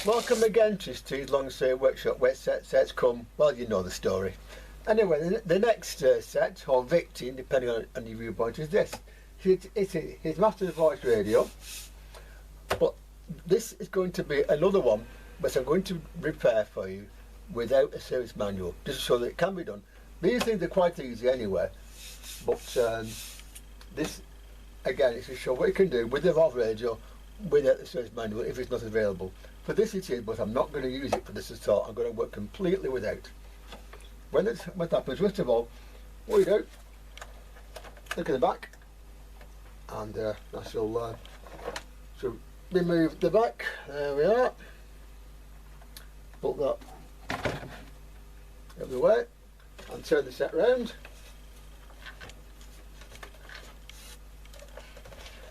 Welcome again to Steve's Long Stay Workshop, where sets come, well, you know the story. Anyway, the next set, or victim, depending on your viewpoint, is this. It's his Master's Voice Radio, but this is going to be another one which I'm going to repair for you without a service manual, just so that it can be done. These things are quite easy anyway, but this, again, is to show what you can do with the Valve radio without the service manual if it's not available. For this it is, but I'm not going to use it for this at all. I'm going to work completely without. What happens, first of all, what you do, look at the back, and I shall remove the back. There we are. Put that out of the way and turn the set round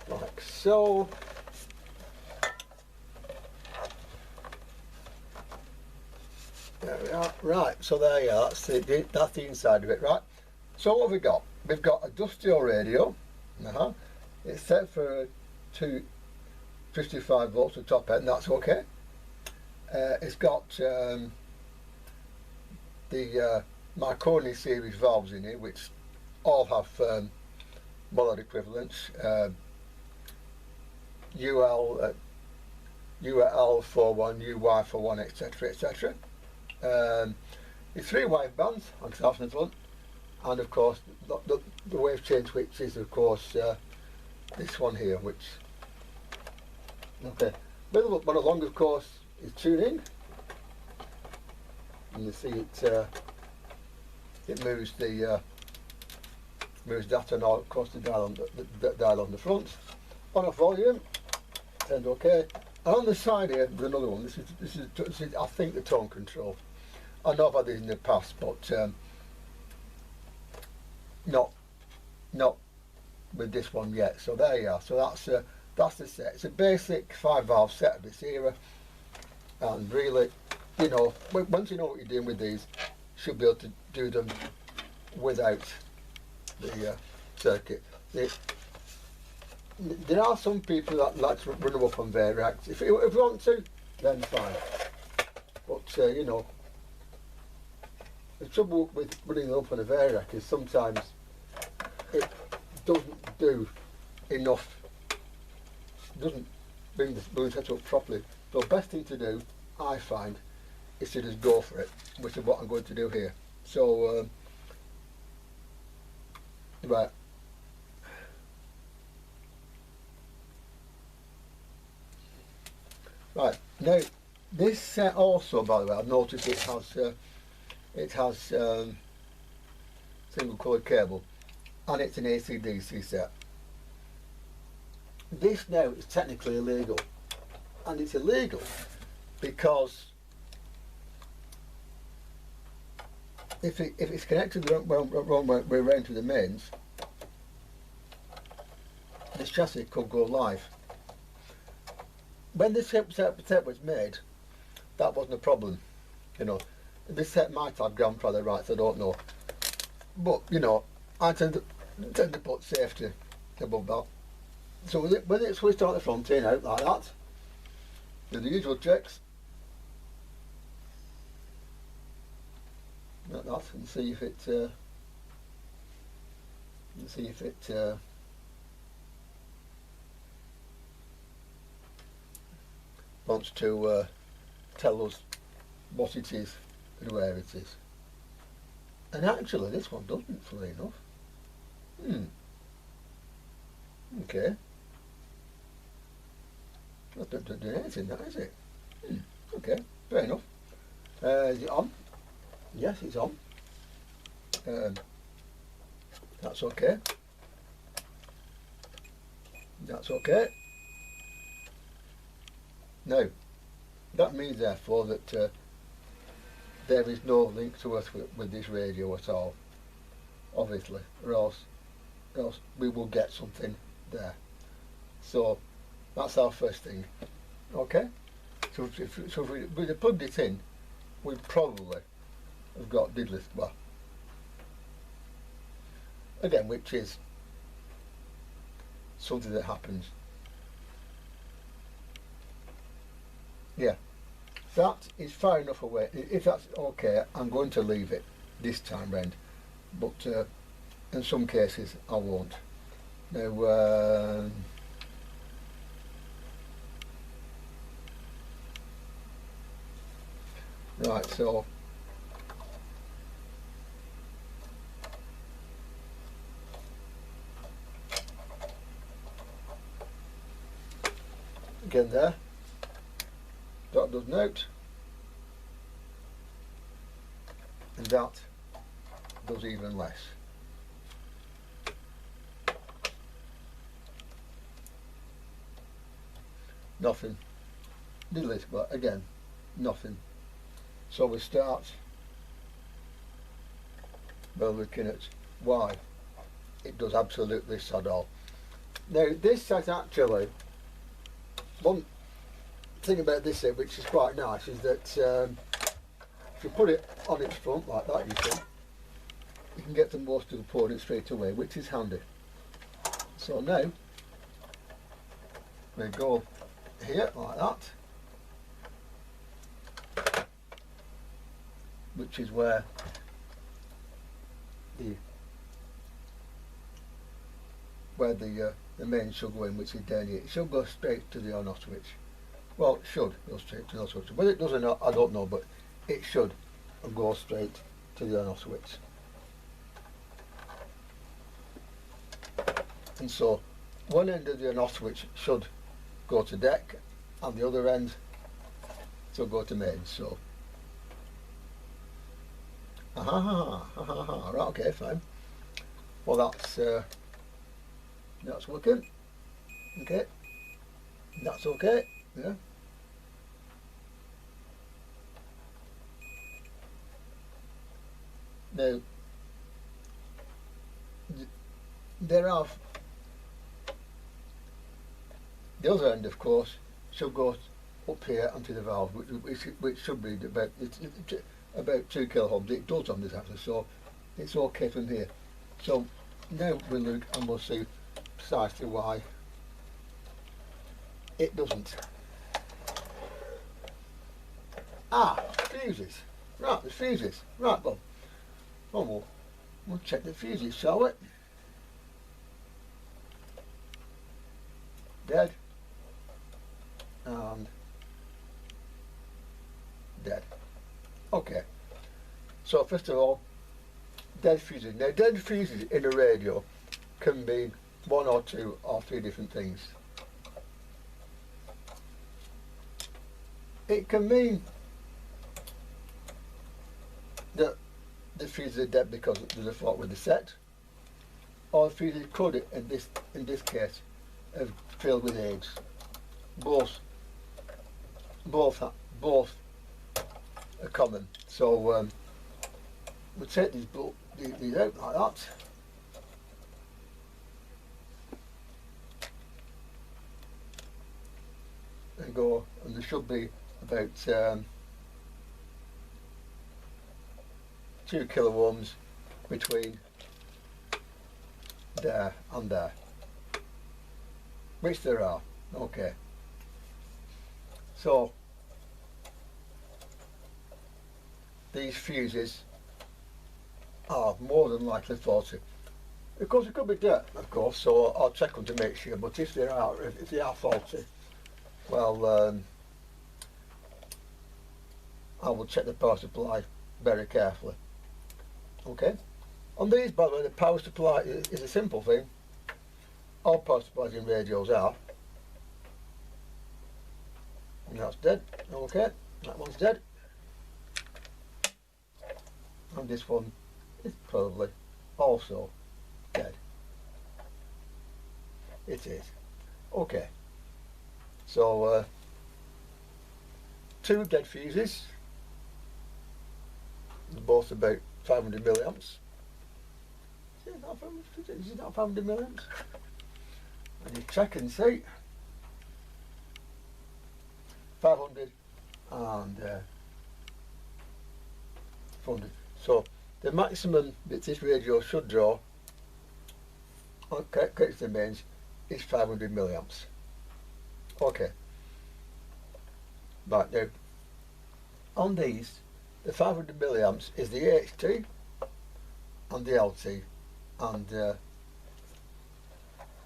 like so. There we are. Right, so there you are. That's the inside of it. Right, so what have we got? We've got a Dustio radio. It's set for 255 volts to top end, that's okay. It's got the Marconi series valves in here, which all have molar equivalents. UL for one, UY for one, etc, etc. It's 3 wave bands on Southern one, and of course the wave change switch is of course this one here, which little one along of course is tuning, and you see it moves the moves that, and of course the dial on the front. On off volume, turned okay. And on the side here, there's another one. This is I think the tone control. I know I've had these in the past, but not with this one yet. So there you are. So that's the set. It's a basic 5 valve set of this era, and really, you know, once you know what you're doing with these, you should be able to do them without the circuit. There are some people that like to run them up on variacs. If you want to, then fine. But you know, the trouble with running them up on a variac is sometimes it doesn't do enough. It doesn't bring the balloon set up properly. So the best thing to do, I find, is to just go for it, which is what I'm going to do here. So right. Right, now this set also, by the way, I've noticed it has single coloured cable, and it's an AC/DC set. This now is technically illegal, and it's illegal because if it's connected the wrong way around to the mains, this chassis could go live. When this set was made, that wasn't a problem. You know, this set might have grandfather rights, I don't know. But you know, I tend to put safety above that. So with it switched on the front in out like that, do the usual checks, like that, and see if it wants to tell us what it is and where it is. And actually this one doesn't, funnily enough. Okay. That doesn't do anything, that is it? Okay, fair enough. Is it on? Yes, it's on. That's okay. That's okay. Now, that means therefore that there is no link to us with this radio at all, obviously, or else we will get something there. So that's our first thing. Okay, so if we plugged it in, we probably have got diddly, well, again, which is something that happens. Yeah, that is far enough away. If that's okay, I'm going to leave it this time round, but in some cases I won't. Now right, so again there, that does note, and that does even less. Nothing. Delete, but again, nothing. So we start by looking at why it does absolutely sod all. Now this set actually, one thing about this set which is quite nice is that if you put it on its front like that, you see, you can get the most of the pouring straight away, which is handy. So now we go here like that, which is where the main should go in, which is down here. It should go straight to the on-off switch. Well, it should go straight to the on-off switch. Whether it does or not, I don't know, but it should go straight to the on-off switch. And so one end of the on-off switch should go to deck, and the other end should go to main. So right, okay, fine. Well, that's working. Okay, that's okay. Yeah. Now there are the other end, of course, should go up here onto the valve, which should be about 2 kiloohms. It does on this actually, so it's okay from here. So now we'll look and we'll see precisely why it doesn't. Fuses. Right, there's fuses. Right, well, we'll check the fuses, shall we? Dead. And dead. Okay. So first of all, dead fuses. Now dead fuses in a radio can be 1 or 2 or 3 different things. It can mean that the fuses are dead because there's a fault with the set, or the fuses could, in this case, have filled with AIDS. Both are common. So we'll take these out like that. And go, and there should be about 2 kiloohms between there and there, which there are. Okay, so these fuses are more than likely faulty. Of course, it could be dirt, of course, so I'll check them to make sure. But if they are faulty, well, I will check the power supply very carefully. Okay. On these, by the way, the power supply is a simple thing. All power supplies in radios are. And that's dead. Okay, that one's dead. And this one is probably also dead. It is. Okay. So 2 dead fuses, both about 500 milliamps. Is it not 500 milliamps? And you check and see. 500 and 400. So the maximum that this radio should draw on connected to the mains is 500 milliamps. Okay. Right, now on these, the 500 milliamps is the HT and the LT, and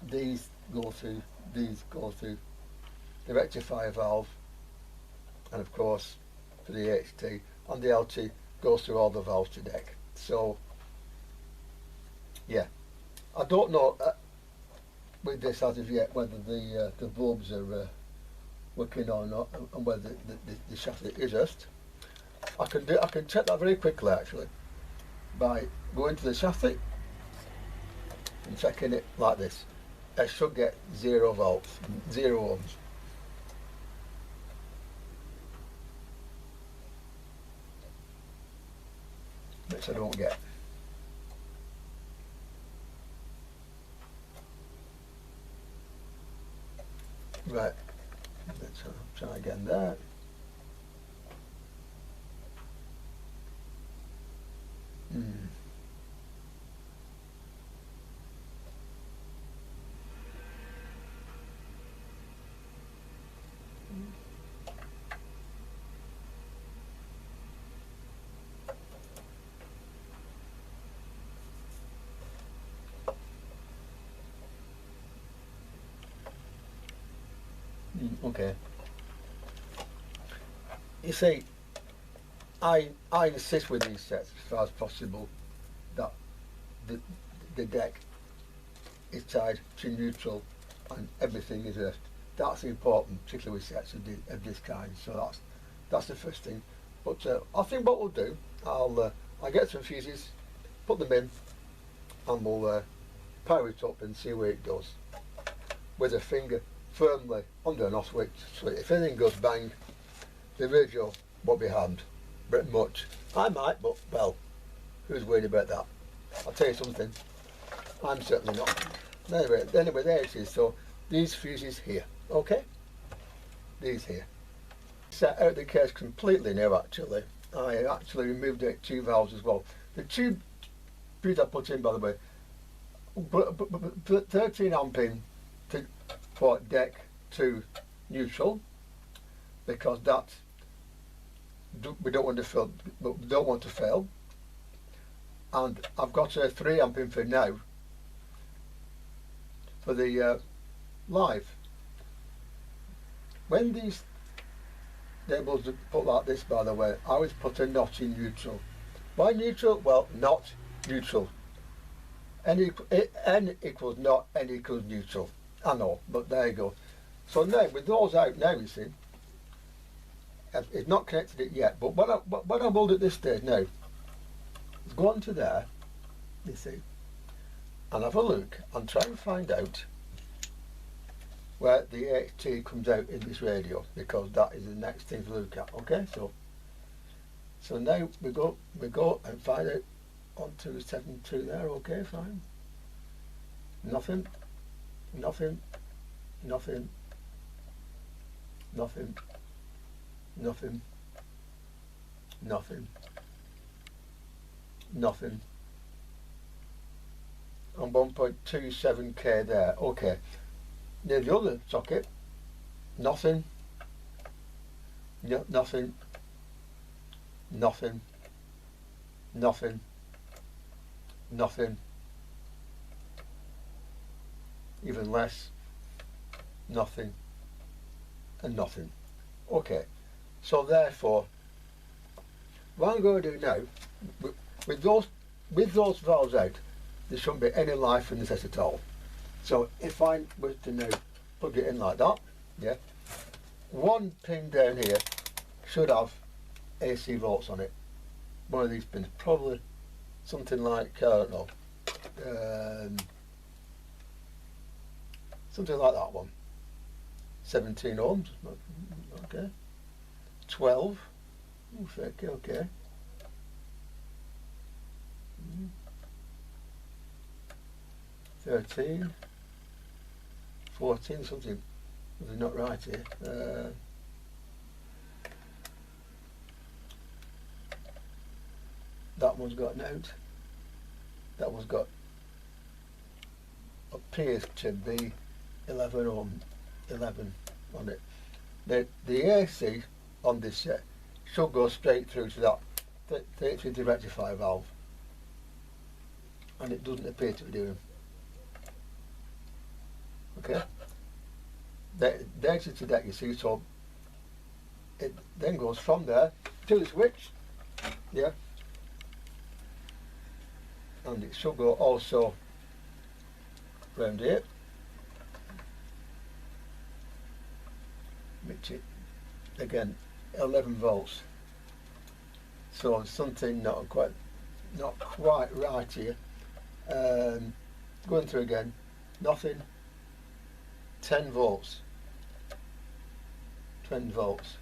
these go through the rectifier valve, and of course for the HT, and the LT goes through all the valves to deck. So yeah, I don't know with this as of yet whether the bulbs are working or not, and whether the chassis is just. I can check that very quickly actually by going to the chassis and checking it like this. I should get 0 volts, 0 ohms. Which I don't get. Right, let's try again there. Okay. You see, I insist with these sets as far as possible that the deck is tied to neutral and everything is earthed. That's important, particularly with sets of this kind. So that's the first thing. But I think what we'll do, I'll get some fuses, put them in, and we'll power it up and see where it goes with a finger firmly under an off switch. So if anything goes bang, the radio won't be harmed very much. I might, but well, who's worried about that? I'll tell you something, I'm certainly not. Anyway, there it is. So these fuses here, okay? These here. Set out the case completely now actually. I actually removed the 2 valves as well. The 2 fuses I put in, by the way, 13 amp in for deck to neutral, because that we don't want to fail. And I've got a 3 amp in for now for the live. When these labels are put like this, by the way, I always put a not in neutral. Why neutral? Well, not neutral. N equals not, N equals neutral. I know, but there you go. So now, with those out now, you see, it's not connected it yet, but what I will do at this stage now is go on to there, you see, and have a look and try and find out where the HT comes out in this radio, because that is the next thing to look at. Okay, so now we go and find out on 272 there. Okay, fine. Nothing. Nothing, nothing, nothing, nothing, nothing, nothing, and 1.27k there. Okay, near the other socket, nothing, nothing, nothing, nothing, nothing, even less, nothing, and nothing. Okay, so therefore, what I'm going to do now, with those valves out, there shouldn't be any life in the set at all. So if I was to now plug it in like that, yeah, 1 pin down here should have AC volts on it. One of these pins, probably something like, I don't know, something like that one. 17 ohms, okay. 12, okay. 13, 14, something not right here. That one's got an out. That one's got, appears to be 11 ohm, 11 on it. The AC on this set should go straight through to that 380 rectifier valve, and it doesn't appear to be doing. Okay, there's to that, you see. So it then goes from there to the switch, yeah, and it should go also round here, which it again 11 volts. So something not quite right here. Going through again, nothing. 10 volts. 10 volts.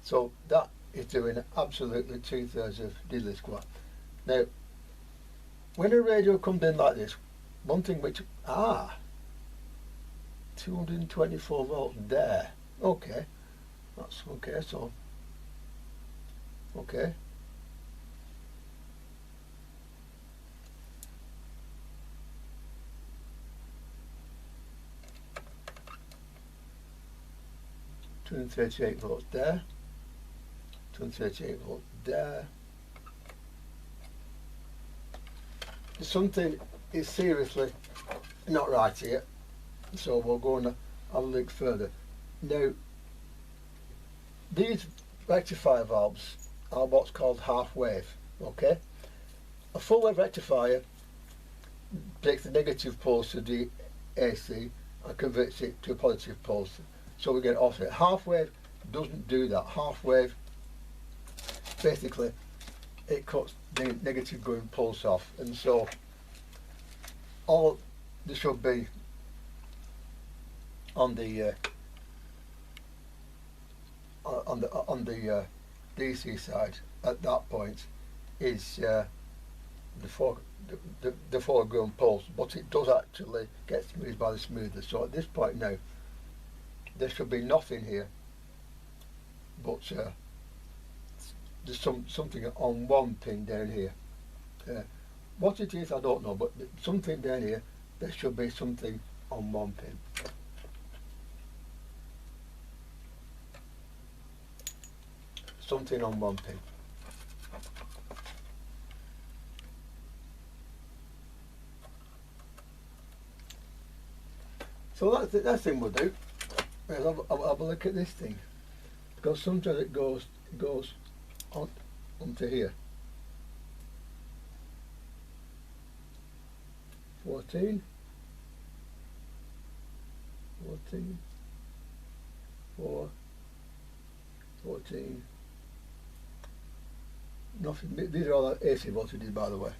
So that is doing absolutely 2/3 of diddly squat. Now, when a radio comes in like this, one thing which 224 volts there. Okay, that's okay. So okay. $238 volts there. 238 volts there. Something is seriously not right here, so we'll go and have a look further. Now, these rectifier valves are what's called half wave. Okay, a full wave rectifier takes the negative pulse of the AC and converts it to a positive pulse, so we get an offset. Half wave doesn't do that. Half wave, basically, it cuts the negative going pulse off, and so all there should be on the DC side at that point is the foreground pulse, but it does actually get smoothed by the smoother. So at this point now, there should be nothing here, but there's something on one pin down here. What it is, I don't know, but something down here, there should be something on one pin. Something on one pin. So that's the next thing we'll do. I'll have a look at this thing, because sometimes it goes on onto here. 14, 4, 14. Nothing. These are all AC voltages, by the way.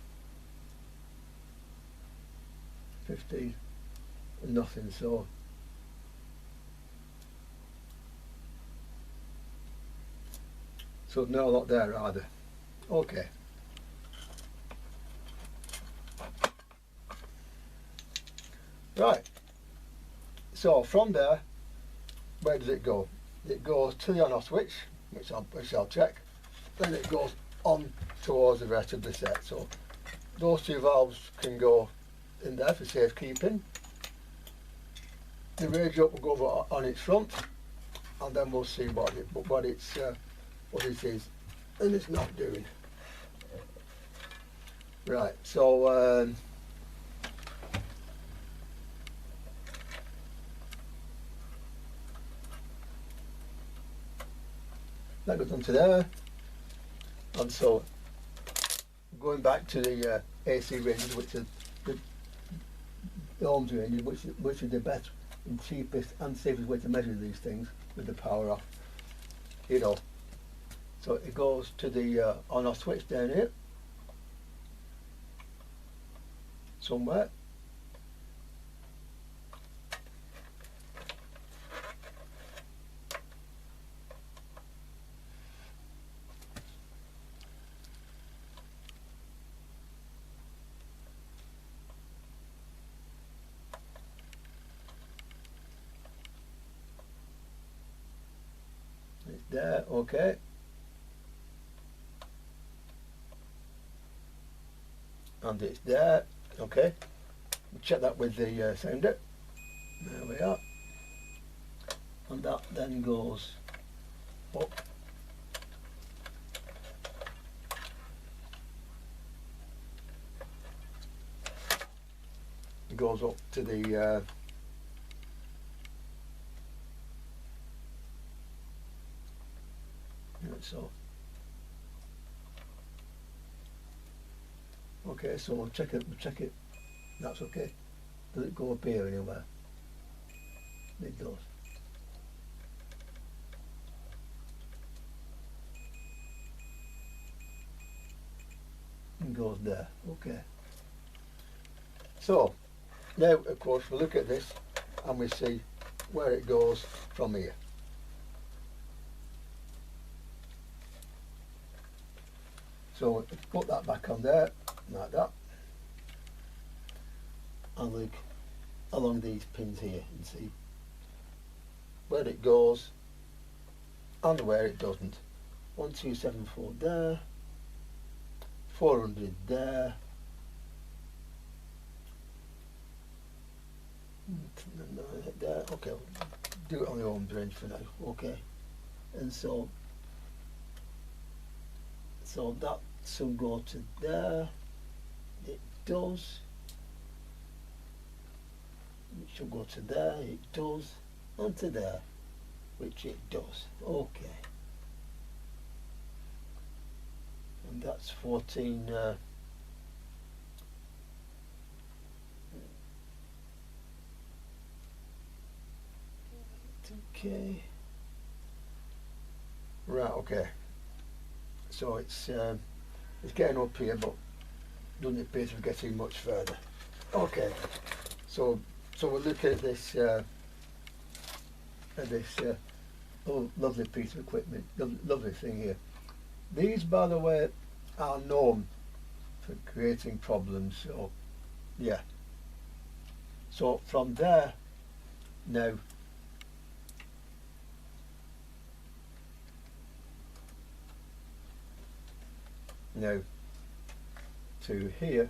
15, nothing. So no lot there either. Okay. Right. So from there, where does it go? It goes to the on-off switch, which I'll check. Then it goes on towards the rest of the set. So those two valves can go in there for safekeeping. The radio will go over on its front, and then we'll see what it is and it's not doing. Right. So that goes onto there, and so going back to the AC ranges, which are the ohms ranges, which are the best and cheapest and safest way to measure these things with the power off, you know. So it goes to the on-off switch down here somewhere. It's there, okay. And it's there, okay. check that with the sounder. There we are. And that then goes up. It goes up to the so. Okay, so we'll check it. That's okay. Does it go up here anywhere? It does. And goes there. Okay. So now, of course, we look at this and we see where it goes from here. So put that back on there, like that, and look along these pins here and see where it goes and where it doesn't. 1274 there, 400 there, there. Okay, do it on the arms range for now. Okay, and so that should go to there. It does. It should go to there. It does. And to there, which it does. Okay. And that's 14. Okay. Right. Okay. So it's getting up here, but doesn't appear to be getting much further. Okay. So we'll look at this oh, lovely piece of equipment, lovely thing here. These, by the way, are known for creating problems. So yeah. So from there now. Now to here,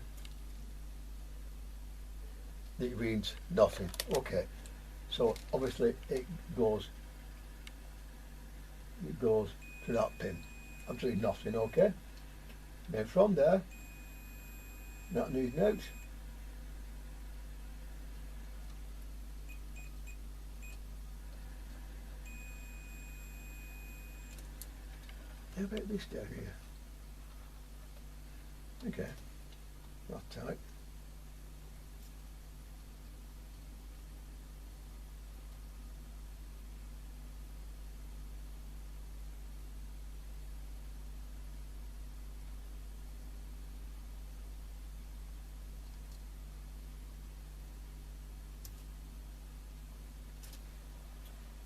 it reads nothing. Okay, so obviously it goes to that pin, absolutely nothing. Okay, then from there, that needs notes. How about this down here? Okay, not tight.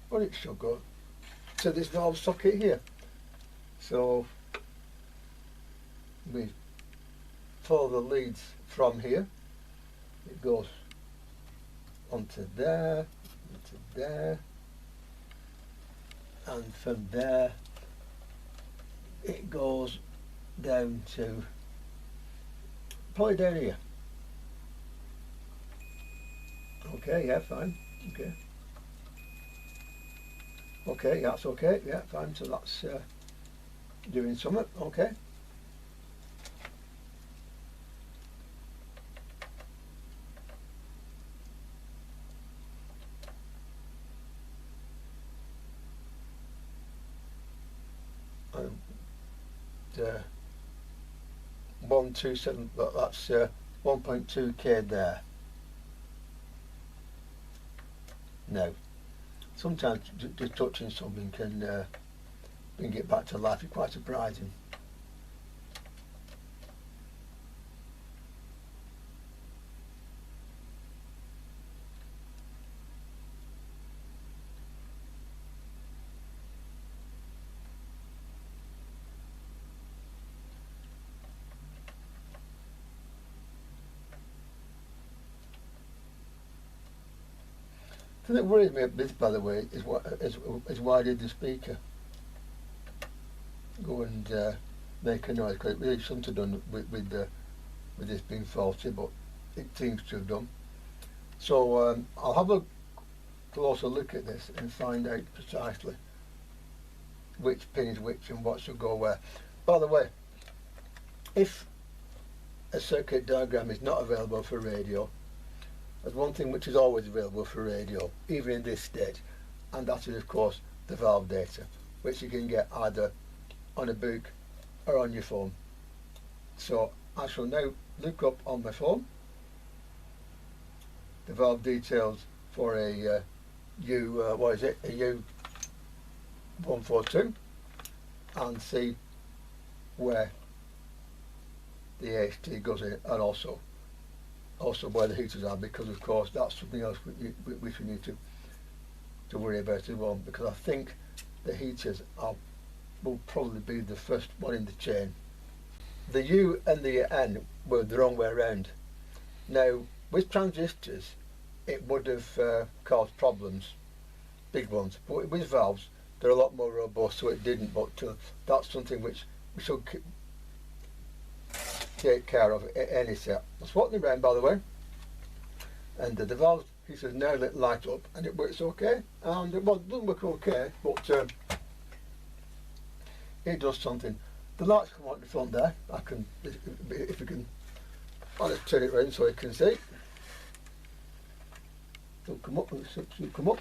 Well, it should go to this valve socket here. So we follow the leads from here. It goes onto there, and from there it goes down to probably down here. Okay, yeah, fine. Okay. Okay, that's okay. Yeah, fine. So that's doing something. Okay. And 127, but that's 1.2k there. Now, sometimes just touching something can bring it back to life. It's quite surprising. The thing that worries me a bit, by the way, is why did the speaker go and make a noise? Because it really shouldn't have done with this being faulty, but it seems to have done. So I'll have a closer look at this and find out precisely which pin is which and what should go where. By the way, if a circuit diagram is not available for radio, there's one thing which is always available for radio, even in this stage, and that is of course the valve data, which you can get either on a book or on your phone. So I shall now look up on my phone the valve details for a U142 and see where the AHT goes in, and also where the heaters are, because of course that's something else which we need to worry about as well, because I think the heaters will probably be the first one in the chain. The U and the N were the wrong way around. Now with transistors it would have caused problems, big ones, but with valves they're a lot more robust, so it didn't. But that's something which we should take care of at any set. I'm swapping around, by the way, and the valve heaters now light up and it works okay, and well, it doesn't work okay, but it does something. The lights come on the front there. I can, if you can, I'll just turn it around so you can see. It'll come up, it'll come up.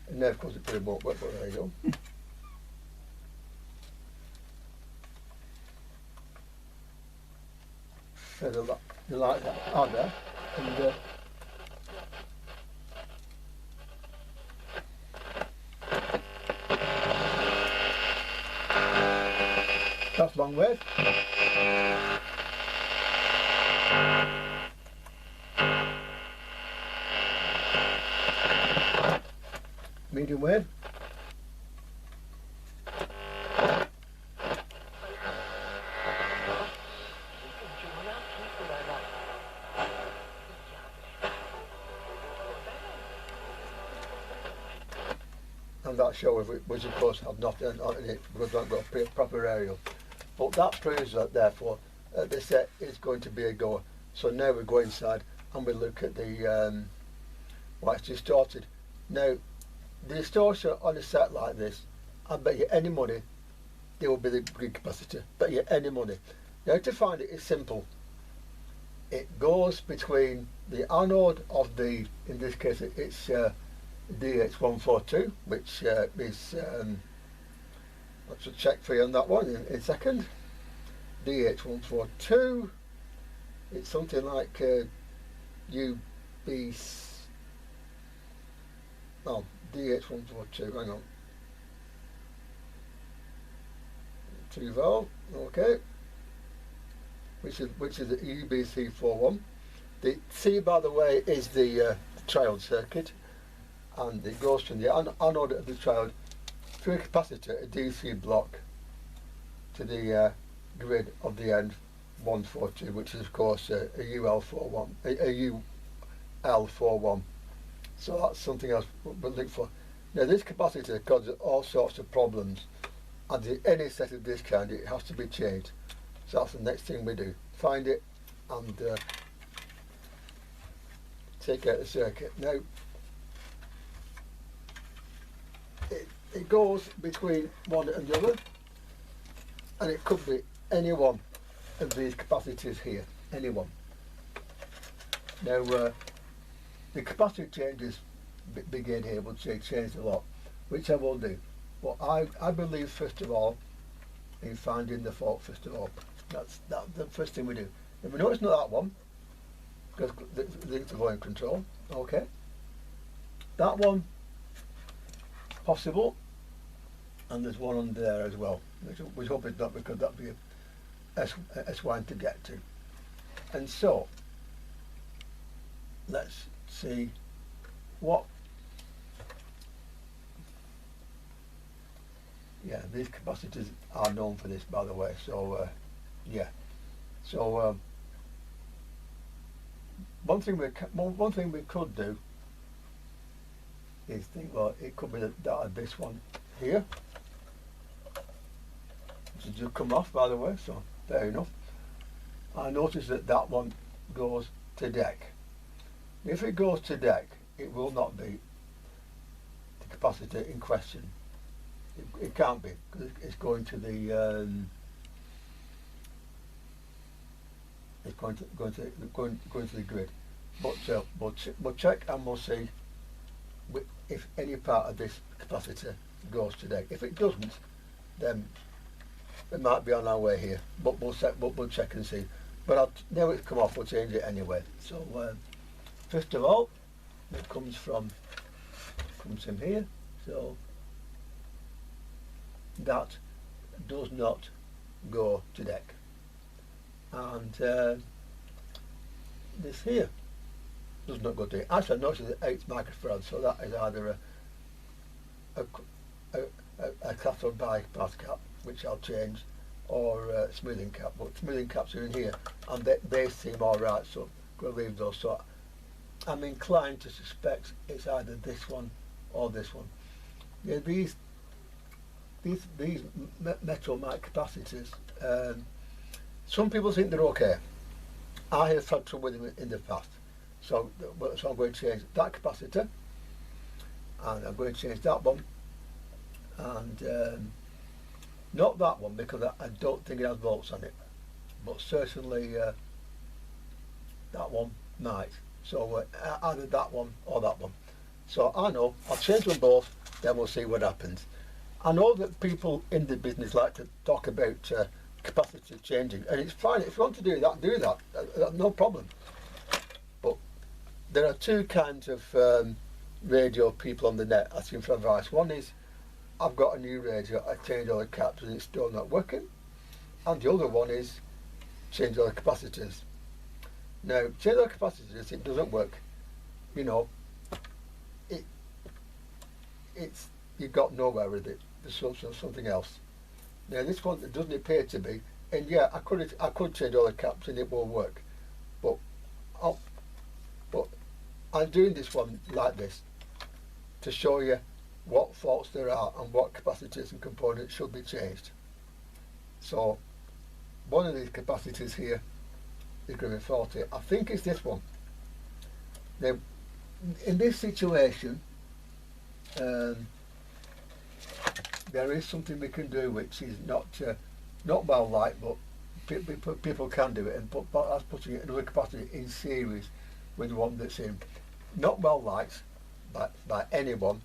And now of course it probably won't work, but there you go. So the lights are there, and that's long wave. Medium wave. And that show which of course have nothing on it because I've got a proper aerial. But that proves that therefore the set is going to be a goer. So now we go inside and we look at the why it's distorted. Now the distortion on a set like this, I bet you any money there will be the grid capacitor. Bet you any money. Now to find it is simple. It goes between the anode of the, in this case it's DH142, which is let's just check for you on that one in a second. DH142, it's something like UB, oh, DH142, hang on, 2 valve, okay, which is the UBC41. The C, by the way, is the triode circuit, and it goes from the anode of the triode through a capacitor, a DC block, to the grid of the end 142, which is of course a UL41, a UL41. So that's something else we'll look for. Now this capacitor causes all sorts of problems, and any set of this kind it has to be changed. So that's the next thing we do. Find it and take out the circuit. Now it goes between one and the other, and it could be any one of these capacitors here, any one. Now the capacitor changes begin here, will change a lot, which I will do. But I believe first of all in finding the fault first of all. That's the first thing we do. If we know it's not that one, because the linked to volume control, okay. That one, possible, and there's one under there as well, which hope it's not, because that'd be a S1 to get to. And so let's see what, yeah, these capacitors are known for this, by the way, so yeah, so one thing we could do is think, well, it could be that this one here, which has just come off, by the way, so fair enough. I noticed that one goes to deck. If it goes to deck, it will not be the capacitor in question. It can't be, because it's going to the it's going to the grid. But we'll check and we'll see if any part of this capacitor goes to deck. If it doesn't, then it might be on our way here. But we'll check and see. But now it's come off, we'll change it anyway. So first of all, it comes from here. So that does not go to deck. And this here does not go to deck. Actually, I noticed that 8 microfarads, so that is either a cathode bypass cap, which I'll change, or a smoothing cap. But smoothing caps are in here, and they seem alright, so we'll leave those. So I'm inclined to suspect it's either this one or this one. Yeah, these metal mic capacitors, some people think they're okay. I have had trouble with them in the past, so I'm going to change that capacitor, and I'm going to change that one, and not that one, because I don't think it has volts on it, but certainly that one might. So either that one or that one. So I know I'll change them both, then we'll see what happens. I know that people in the business like to talk about capacitor changing, and it's fine. If you want to do that, no problem. But there are two kinds of radio people on the net asking for advice. One is, I've got a new radio, I changed all the caps and it's still not working. And the other one is, change all the capacitors. Now, change all the capacitors, it doesn't work. You know, it's you've got nowhere with it. There's something else. Now this one, it doesn't appear to be, and yeah, I could change all the caps and it won't work, but I'm doing this one like this to show you what faults there are and what capacitors and components should be changed. So one of these capacitors here is going to be faulty. I think it's this one. Now in this situation, there is something we can do which is not well liked, but people can do it, and that's putting another capacitor in series with the one that's in. Not well liked by anyone,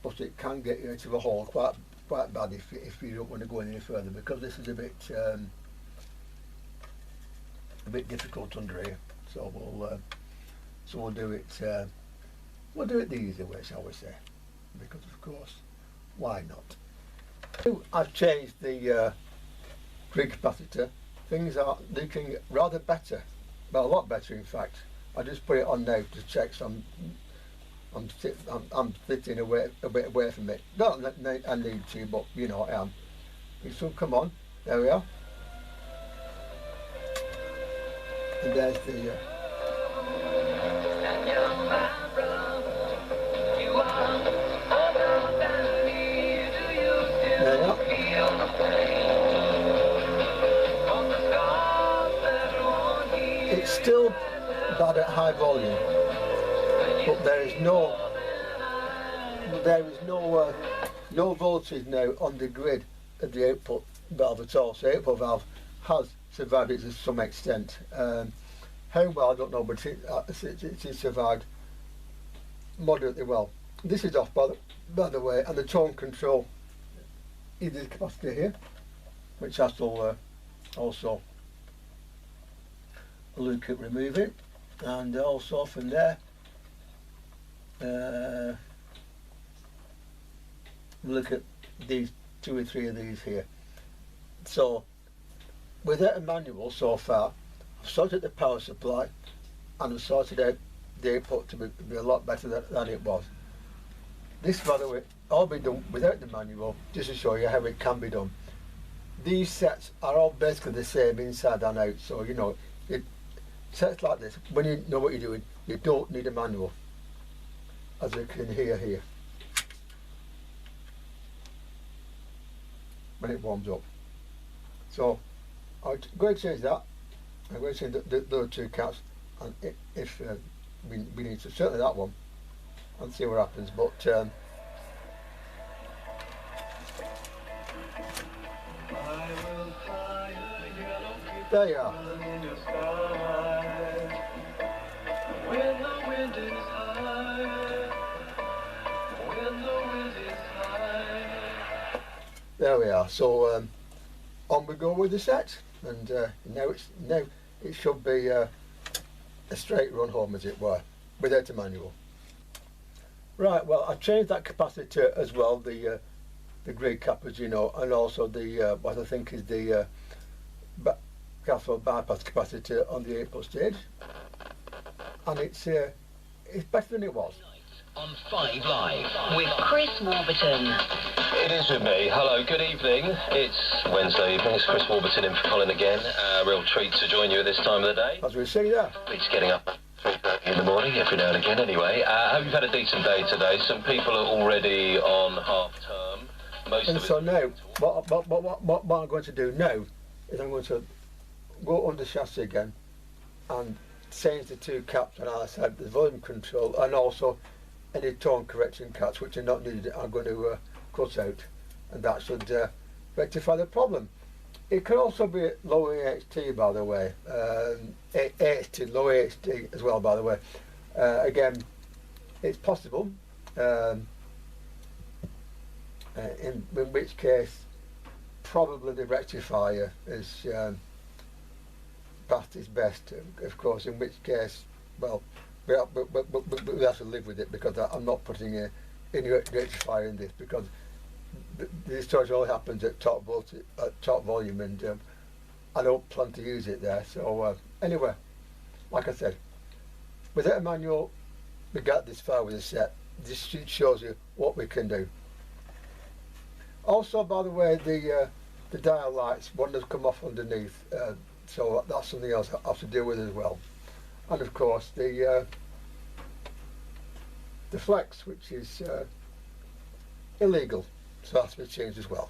but it can get you into the hole quite bad if you don't want to go any further, because this is a bit difficult under here. So we'll do it the easy way, shall we say? Because of course, why not? I've changed the grid capacitor. Things are looking rather better, well, a lot better in fact. I just put it on now to check. So I'm sitting a bit away from it. Not that I need to, but you know I am. So come on, there we are. And there's the. There we are. It's still bad at high volume, but there is no voltage now on the grid of the output valve at all. So the output valve has survived it to some extent. How well I don't know, but it has survived moderately well. This is off by the way, and the tone control is the capacitor here, which I shall also look at removing, and also from there look at these 2 or 3 of these here. So without a manual so far, I've sorted the power supply and I've sorted out the output to be a lot better than it was. This, by the way, all been done without the manual, just to show you how it can be done. These sets are all basically the same inside and out, so you know, sets like this, when you know what you're doing, you don't need a manual, as you can hear here when it warms up. So I'm going to change that. I'm going to change those 2 caps. and if we need to, certainly that one, and see what happens. But there you are. There we are. So on we go with the set, and now it should be a straight run home, as it were, without a manual. Right. Well, I changed that capacitor as well, the grid cap, as you know, and also the what I think is the cathode bypass capacitor on the 8-put stage, and it's better than it was. On 5 Live with Chris Warburton. It is with me. Hello, good evening. It's Wednesday evening. It's Chris Warburton in for Colin again. Real treat to join you at this time of the day. As we see there. It's getting up at 3:30 in the morning every now and again anyway. Hope you've had a decent day today. Some people are already on half term. So now, what I'm going to do now is I'm going to go under chassis again and change the 2 caps on our side, the volume control, and also any tone correction caps which are not needed. I'm going to cut out, and that should rectify the problem. It can also be low AHT, by the way, AHT, low AHT as well, by the way. Again, it's possible, in which case probably the rectifier is past its best, of course, in which case, well, we have to live with it, because I'm not putting any rectifier in this, because the storage only happens at top volume, and I don't plan to use it there. So anyway, like I said, without a manual, we got this far with the set. This sheet shows you what we can do. Also, by the way, the dial lights, one has come off underneath, so that's something else I have to deal with as well. And of course the flex, which is illegal, so that's been changed as well.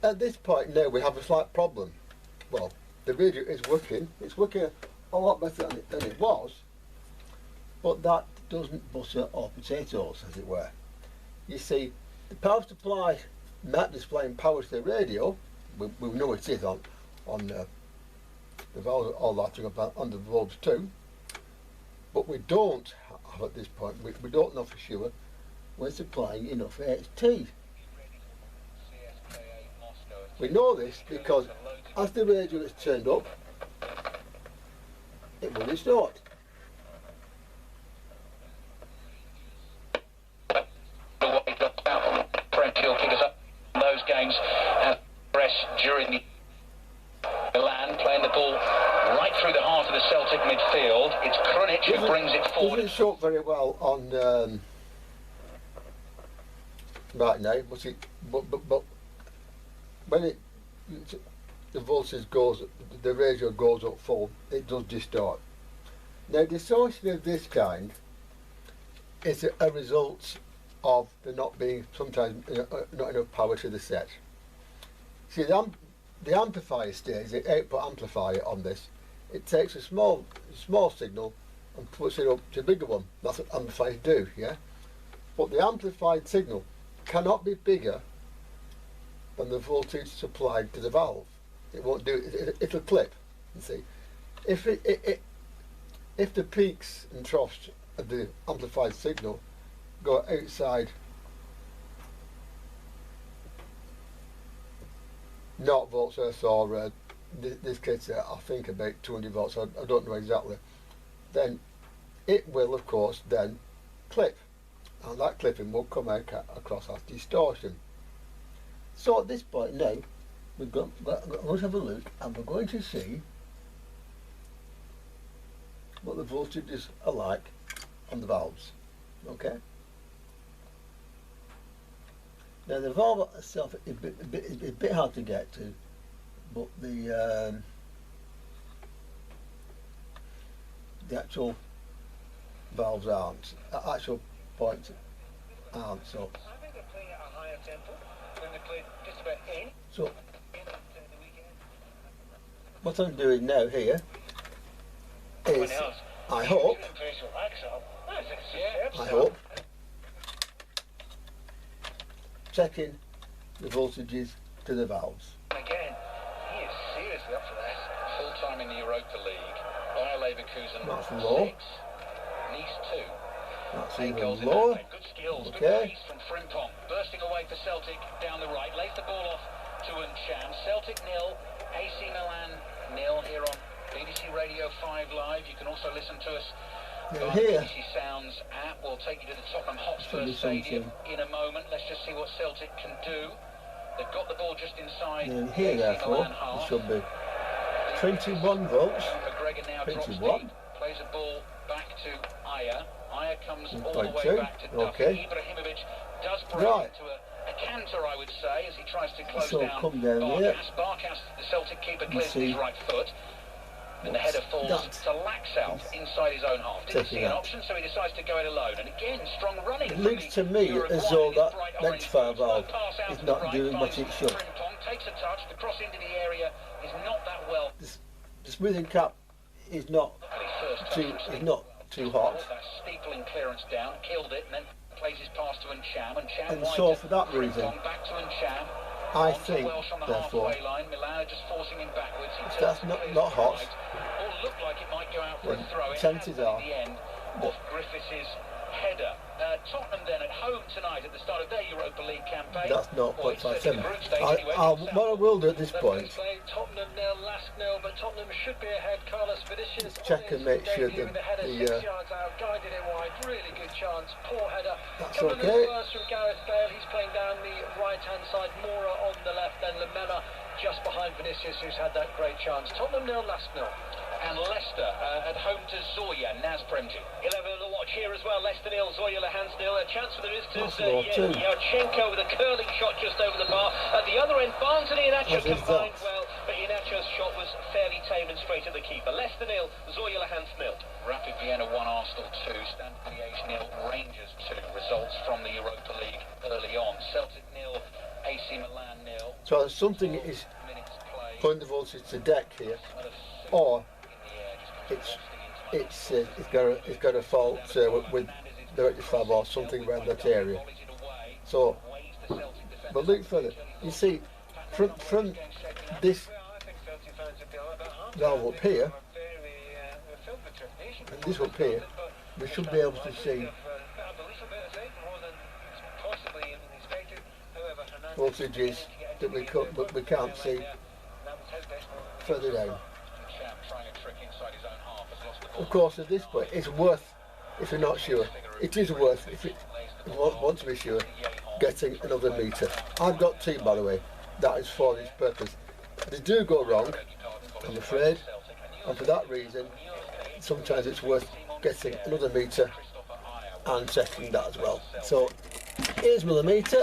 At this point now we have a slight problem. Well, the radio is working, it's working a lot better than it was, but that doesn't butter or potatoes, as it were. You see, the power supply not displaying power to the radio, we know it is on the valves, all that thing about under the bulbs too, but we don't have at this point, we don't know for sure we're supplying enough HT. We know this because as the radio is turned up, it will distort. Those games have pressed during the land, playing the ball right through the heart of the Celtic midfield. It's Krunic who brings it forward. Doesn't show up very well on right now, but when the voltage goes, the radio goes up full, it does distort. Now, distortion of this kind is a result of there not being sometimes not enough power to the set. See, the amplifier stage, the 8-put amplifier on this, it takes a small signal and puts it up to a bigger one. That's what amplifiers do, yeah? But the amplified signal cannot be bigger than the voltage supplied to the valve. It won't do it, it'll clip, you see. If the peaks and troughs of the amplified signal go outside 0 volts earth, or this case I think about 200 volts, I don't know exactly, then it will of course then clip, and that clipping will come out across as distortion. So at this point now we're going to have a look, and we're going to see what the voltages are like on the valves. Okay. Now the valve itself is a bit hard to get to, but the actual valves aren't. Actual points aren't. So. I think they're playing at a higher tempo than they played just about in. So what I'm doing now here is I hope checking the voltages to the valves. Again, he is seriously up for that. Full time in the Europa League. Bayer Leverkusen That's low. 6, Nice 2. That's 8 even goals in lower. that game. Good skills, good Okay. pace from Frimpong. Bursting away for Celtic down the right. Lays the ball off to Uncham. Celtic 0, AC Milan 0 here on BBC Radio 5 Live. You can also listen to us Now via the here, BBC Sounds app. We'll take you to the Tottenham Hotspur Should be Stadium something. in a moment. Let's just see what Celtic can do. They've got the ball just inside now the here AC therefore, Milan it half. should be 21 volts. McGregor now drops 21. deep, plays a ball back to Aya. Aya comes all the way 1.2. back to Duffy. Okay. Ibrahimovic does break Right. into a canter, I would say, as he tries to close So down come down here. Barkas, the Celtic keeper, clears with see his right foot. And the header falls that? to Laxalt inside his own half. Didn't see Taking an out. option, so he decides to go it alone. And again, strong running. It from looks the to me Uruguayan as though in his that bright next orange fire boots. valve Pass out is to the not right, doing what finds it should. Frimpong, takes a touch, the cross into the area is not that well. The smoothing cap is not too hot. That steepling clearance down, killed it, and then plays his pass to Uncham. And wide so to for that reason, Frimpong, back to Uncham. I On to think, Welsh on the therefore, halfway line. Milana just forcing him backwards. He if turns that's and not clears hot, to the right. Ball looked like it might go out for a then throw. It chances hasn't are in the end off Griffiths' header. Tottenham then at home tonight at the start of their Europa League campaign. that's not Well, it's certainly 0.57. the group stage anyway. What I will do at this point, Tottenham nil, last nil, but Tottenham should be ahead. Carlos Vinicius check and make sure debut that with a header the 6 yards out, guided it wide, really good chance, poor header. That's Couple of okay. little bursts from Gareth Bale, he's playing down the right hand side, Mora on the left, then Lamela just behind Vinicius, who's had that great chance. Tottenham nil, last nil. And Leicester at home to Zoya, Naz Premji. 11 on the watch here as well. Leicester nil, Zoya Lahans nil. A chance for the visitors. That's low too. Yarchenko with a curling shot just over the bar. At the other end, Barnes and Iheanacho What is combined that? well, but Iheanacho's shot was fairly tame and straight at the keeper. Leicester nil, Zoya Lahans nil. Rapid Vienna 1, Arsenal 2, Standard Liège 0, Rangers 2. Results from the Europa League early on. Celtic 0, AC Milan 0. so something is Minutes played. putting the voltage to deck here, or it's got a fault with the rectifier or something around that area. So, but look further. You see, from this valve up here and this up here, we should be able to see voltages that we can't see further down. Of course, at this point, it's worth, if you're not sure, it is worth, if you want to be sure, getting another meter. I've got two, by the way, that is for this purpose. They do go wrong, I'm afraid, and for that reason, sometimes it's worth getting another meter and checking that as well. So, here's my meter.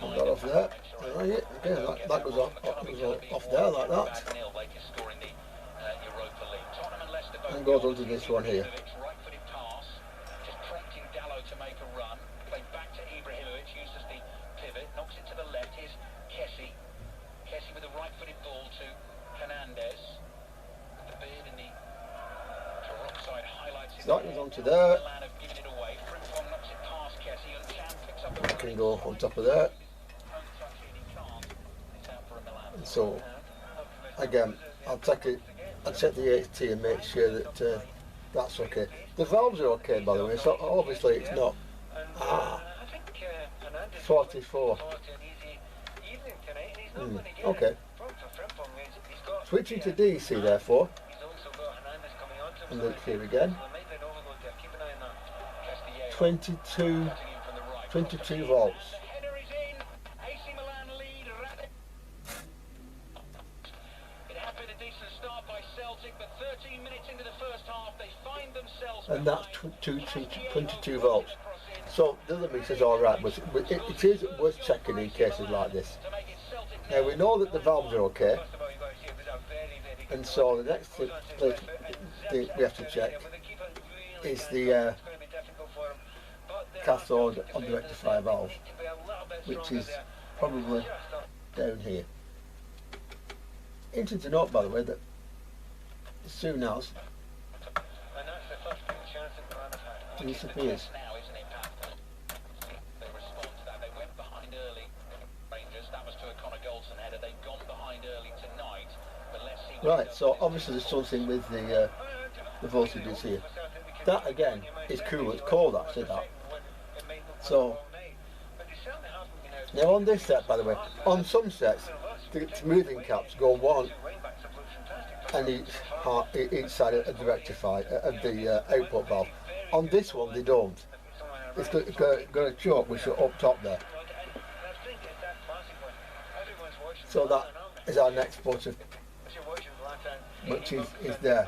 Put that off there. Right, yeah, that goes off there like that. And goes onto this one here. Right-footed pass, just prompting Dallo to make a run. Played back to Ibrahimovic, uses the pivot, knocks it to the left. Here's Kessie. Kessie with a right-footed ball to Hernandez. The beard in the peroxide highlights it. That goes onto there. Milan have given it away. Frimpong knocks it past Kessie, and Cham picks up It can go on top of there. So, again, I'll check the HT and make sure that that's okay. The valves are okay, by the way, so obviously it's not 44. Okay. Switching to DC, therefore, and look here again. 22 volts. And that's 22 volts. So the other meter's alright, but it is worth checking in cases like this. Now we know that the valves are okay, and so the next thing we have to check is the cathode on the rectifier valve, which is probably down here. interesting to note, by the way, that soon as And that's the first big chance that the run has had. disappears. Now, isn't it, Pat? They respond to that. They went behind early, Rangers. That was to a Connor Goldson header. They've gone behind early tonight. But let's see what Right, so obviously there's something with the voltages here. That again is cool. It's cold actually. That. So now on this set, by the way, on some sets, the moving caps go one and each side of the rectifier of the output valve. On this one, they don't. It's got a choke which is up top there. So that is our next button, which is there.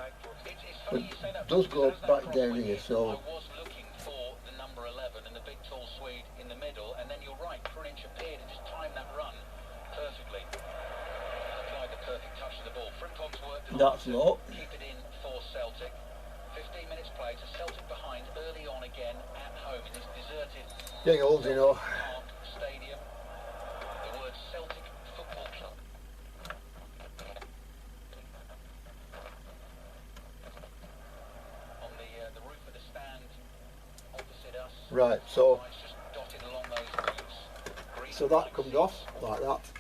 But it does go back down here, so. I was looking for the number 11 and the big tall Swede in the middle, and then you're right, Prince appeared and just timed that run perfectly. Applied the perfect touch to the ball. Frimpong's worked hard That's to low. keep it in for Celtic. 15 minutes played, so Celtic behind early on again at home in this deserted Getting old, you know. Park Stadium. The word Celtic Football Club. On the roof of the stand opposite us. Right, so Lights just dotted along those roofs. Green that lights. comes off like that,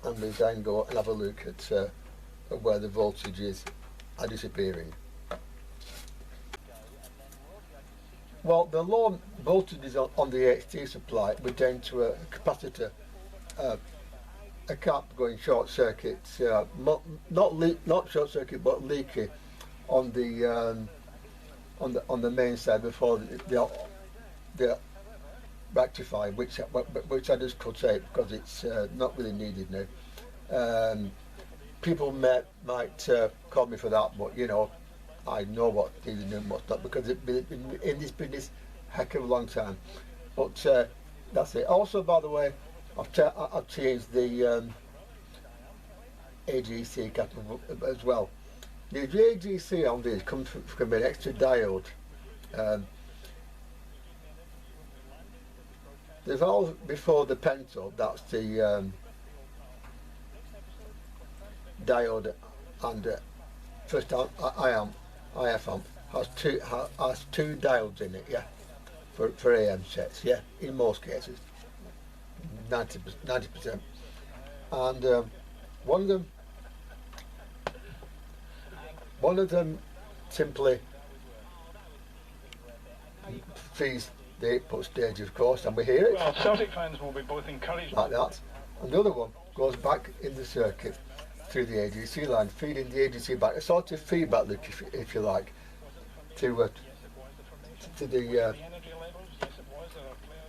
and we then go and have a look at where the voltages are disappearing. Well, the low voltages on the HT supply were down to a capacitor, a cap going short circuit, not short circuit but leaky on the main side before the rectifier, which I just could say because it's not really needed now. People might call me for that, but you know, I know what needed and what's not, because it's been in this business a heck of a long time. But that's it. Also, by the way, I've changed the AGC cap as well. The AGC on these comes from an extra diode. The valve before the Pento, that's the diode, and first IF amp has two diodes in it, yeah, for AM sets, yeah, in most cases, 90%, and one of them simply feeds the input stage, of course, and we hear it Well, Celtic fans will be both encouraged. like that, and the other one goes back in the circuit through the AGC line, feeding the AGC back, a sort of feedback loop, if you like, to the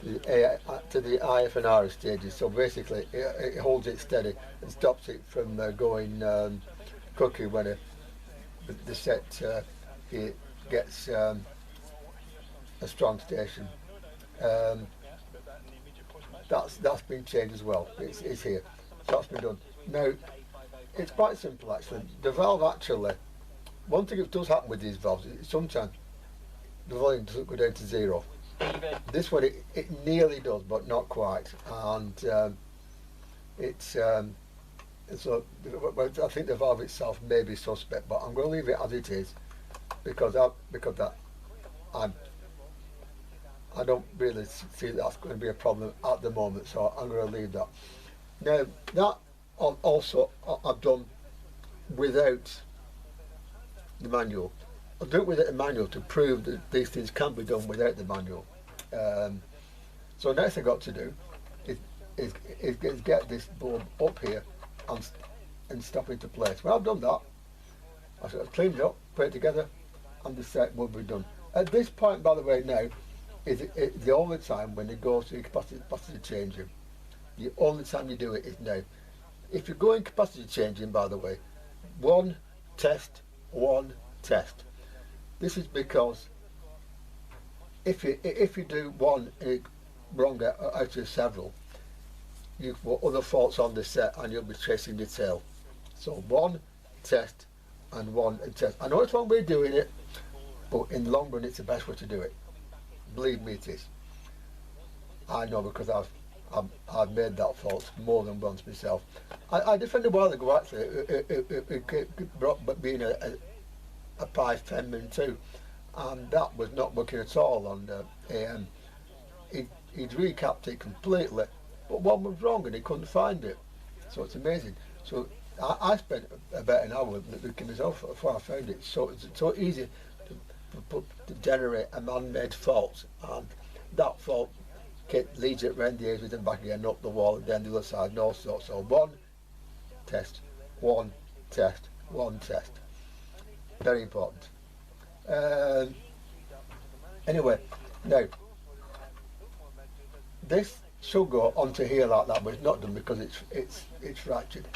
IF and RF stages. So basically, it holds it steady and stops it from going cookie when the set it gets a strong station. That's been changed as well. It's here. So that's been done. Now, it's quite simple actually. The valve actually, one thing that does happen with these valves is sometimes the volume doesn't go down to zero. This one it nearly does, but not quite. And so I think the valve itself may be suspect, but I'm going to leave it as it is because I don't really see that's going to be a problem at the moment, so I'm going to leave that. Now that also I've done without the manual. I've done it without the manual to prove that these things can be done without the manual. So next thing I've got to do is get this bulb up here and stop into place. When I've done that, I sort of cleaned it up, put it together, and the set will be done. At this point, by the way, now is the only time when it goes to capacity changing. The only time you do it is now. If you're going capacity changing, by the way, one test. This is because if you do one wrong out of several, you've got other faults on the set and you'll be chasing the tail. So one test and one test. I know it's one way of doing it, but in the long run it's the best way to do it. Believe me, it is. I know, because I've made that fault more than once myself. I defended a while ago actually. It brought being a prize penman too, and that was not working at all on AM. He'd recapped it completely, but one was wrong and he couldn't find it. So it's amazing. So I spent about an hour looking myself before I found it. So it's so easy to generate a man-made fault, and that fault leads it round the edges and back again, up the wall, and then the other side, and all sorts. So one test, one test, one test. Very important. Anyway, now this should go onto here like that, but it's not done because it's fractured.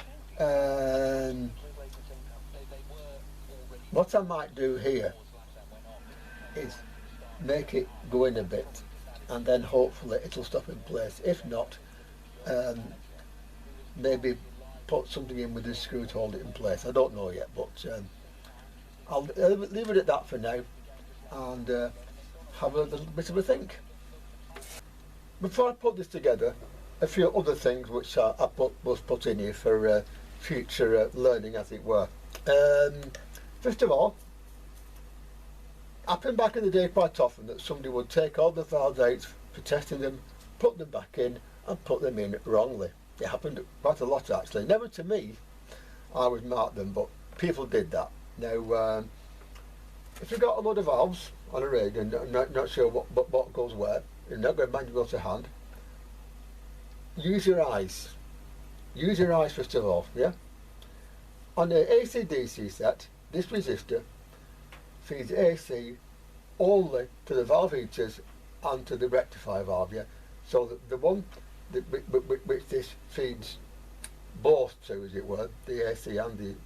What I might do here is make it go in a bit, and then hopefully it'll stop in place. If not, maybe put something in with this screw to hold it in place. I don't know yet, but I'll leave it at that for now, and have a little bit of a think. Before I put this together, a few other things which I was put in here for future learning, as it were. First of all, happened back in the day quite often that somebody would take all the valves out for testing them, put them back in, and put them in wrongly. It happened quite a lot actually. Never to me, I would mark them, but people did that. Now, if you've got a load of valves on a rig and not sure what goes where, you're not going to manual to hand, use your eyes. Use your eyes first of all, yeah? On the AC-DC set, this resistor feeds AC only to the valve heaters and to the rectifier valve, yeah? So the one which this feeds both to, as it were, the AC and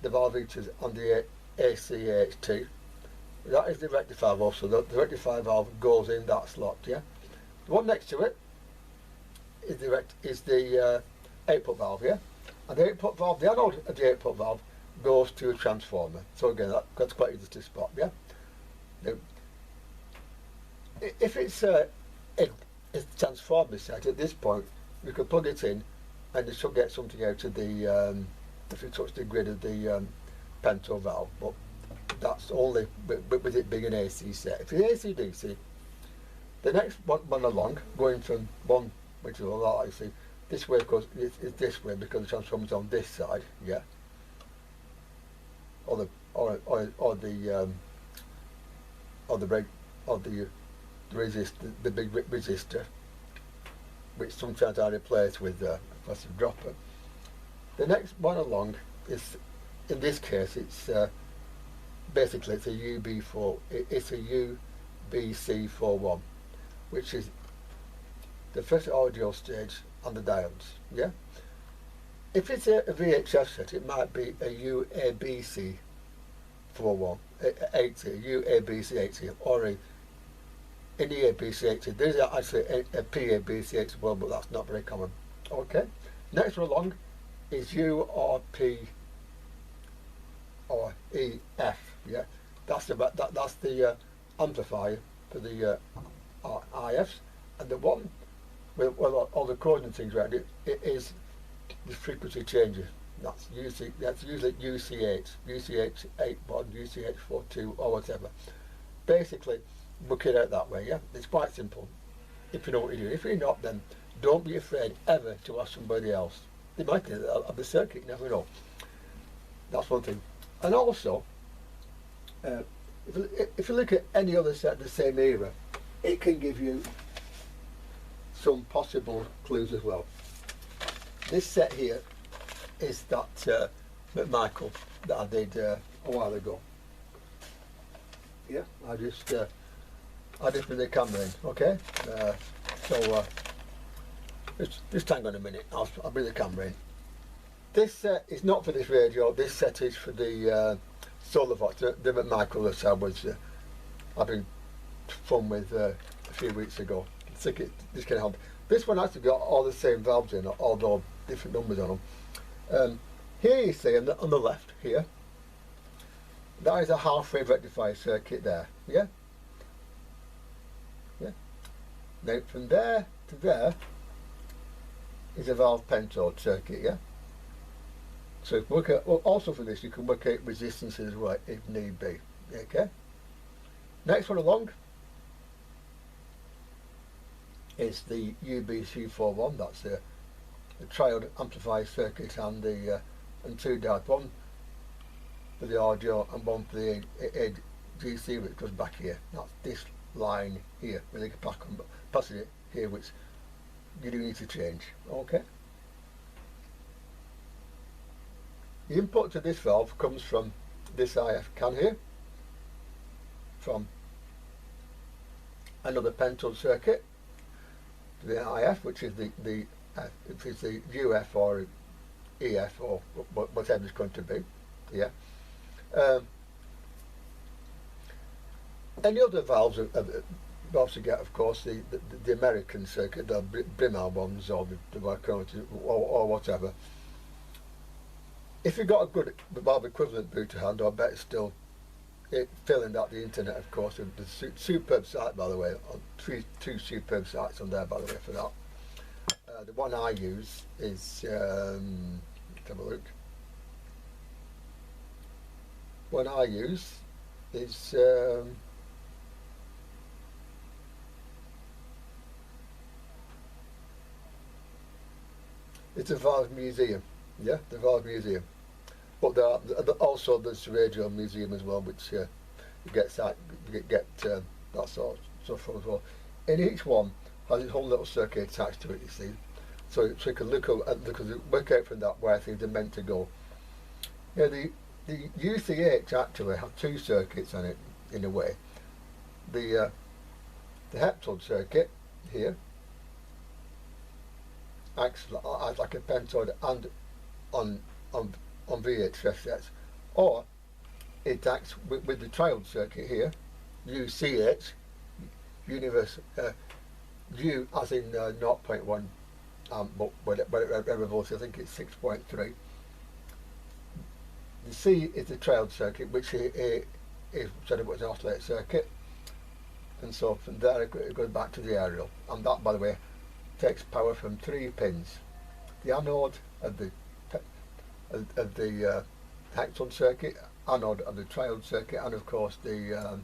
the valve heaters and the ACHT, that is the rectifier valve, so the rectifier valve goes in that slot, yeah? The one next to it is the 8-put valve, yeah? And the 8-put valve, the anode of the 8-put valve goes to a transformer. So again, that's quite easy to spot, yeah? Now, if it's a transformer set at this point, you can plug it in and you should get something out of the, if you touch the grid of the Pento valve, but that's only with it being an AC set. If it's AC-DC, the next one along, going from one, which is a lot, you see, this way goes, it's this way because the transformer's on this side, yeah, or the big resistor, which sometimes I replace with a passive dropper. The next one along is, in this case, it's basically it's a UB4. It's a UBC41, which is the first audio stage on the diodes. Yeah. If it's a VHF set, it might be a UABC 80, UABC 80, or in the ABC 80. There's actually a PABC 80 as well, but that's not very common. Okay. Next one along is U or P or EF. Yeah, that's the amplifier for the IFs, and the one with all the codes and things around it is the frequency changes. That's usually UCH, UCH 81, UCH 42, or whatever. Basically, work it out that way. Yeah, it's quite simple if you know what you're doing. If you're not, then don't be afraid ever to ask somebody else. They might do that of the circuit, you never know. That's one thing. And also, if you look at any other set of the same era, it can give you some possible clues as well. This set here is that McMichael that I did a while ago. Yeah, I just put the camera in, okay? Just hang on a minute, I'll bring the camera in. This set is not for this radio, this set is for the Solar Vox, the McMichael that I was having fun with a few weeks ago. This can help. This one actually got all the same valves in, although different numbers on them. Here you see on the left here, that is a half-wave rectifier circuit there, yeah? Yeah. Now from there to there is a valve pentode circuit, yeah? So you can work out, well, also for this you can work out resistances as well if need be, okay? Next one along is the UB341, that's the triode amplifier circuit and the and two diodes, one for the audio and one for the AGC, which goes back here. That's this line here with the capacitor here, which you do need to change. Okay. The input to this valve comes from this IF can here, from another pentode circuit, the IF, which is the UF or EF or whatever it's going to be. Yeah. Any other valves you also get, of course, the American circuit, the Brimar ones or the Marconi or whatever. If you've got a good valve equivalent boot to hand, I bet it's still filling out the internet, of course. There's a superb site, by the way, on two superb sites on there, by the way, for that. The one I use is, let's have a look. One I use is it's a Valve Museum, yeah, the Valve Museum. But also there's the Radio Museum as well, which you get that sort of stuff from as well. And each one has its whole little circuit attached to it, you see. So you can look work out from that where things are meant to go. Yeah, the UCH actually have two circuits on it in a way. The heptode circuit here acts like a pentode and on VHF sets, or it acts with the triode circuit here, UCH, universe U as in 0.1 but whatever voltage, I think it's 6.3. The C is the triode circuit, which is said it was an oscillator circuit, and so from there it goes back to the aerial, and that, by the way, takes power from 3 pins: the anode of the heptode circuit, anode of the triode circuit, and of course the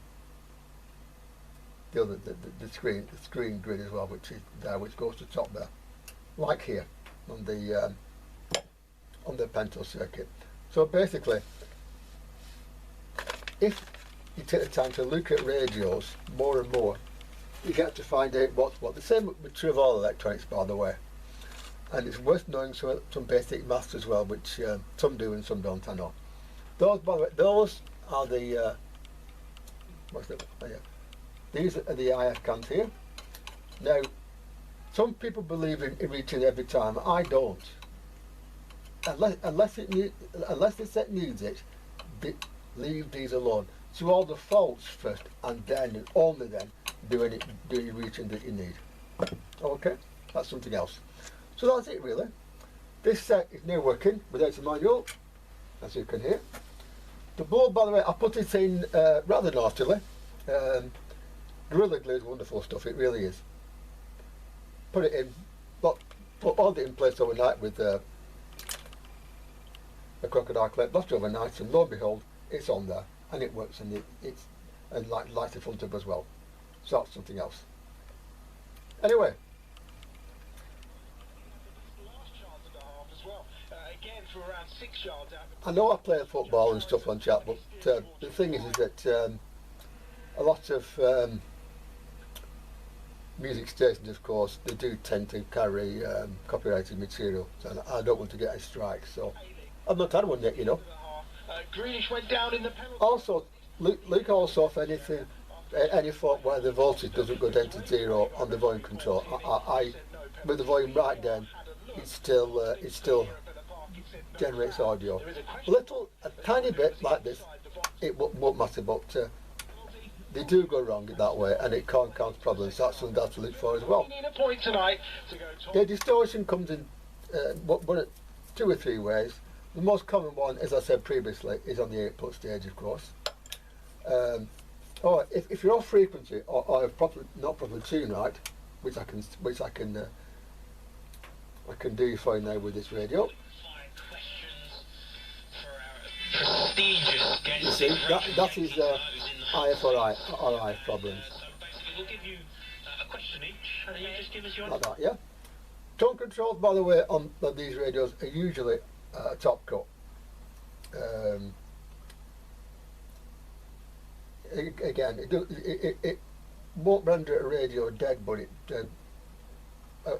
screen grid as well, which is there, which goes to top there, like here on the pentode circuit. So basically, if you take the time to look at radios more and more, you get to find out what's what. The same with true of all electronics, by the way. And it's worth knowing some basic maths as well, which some do and some don't, I know. Those, by the way, those are the these are the IF cans here. Now, some people believe in reaching every time. I don't. Unless the set needs it, leave these alone. So all the faults first, and then and only then do any reaching that you need. Okay, that's something else. So that's it really. This set is now working without a manual, as you can hear. The board, by the way, I put it in rather naughtily. Gorilla Glue is wonderful stuff, it really is. Put it in, hold it in place overnight with a crocodile clip, left overnight, and lo and behold, it's on there, and it works, and it's lights the front up as well. So that's something else. Anyway. I know I play football and stuff on chat, but the thing is that a lot of music stations, of course, they do tend to carry copyrighted material, and I don't want to get a strike, so I've not had one yet, you know. Grealish went down in the penalty. Also, look also for any fault where the voltage doesn't go down to zero on the volume control. I with the volume right down, it still generates audio. A tiny bit like this, it won't matter, but they do go wrong that way, and it can cause problems. That's something to look for as well. The distortion comes in 2 or 3 ways. The most common one, as I said previously, is on the 8-put stage, of course. Or if you're off frequency or not properly tuned right, I can do for you now with this radio. You see, that is IFRI problems. We'll give you a question each, and you just give us your Like that, yeah. Tone controls, by the way, on these radios are usually top cut. Again, it won't render a radio dead, but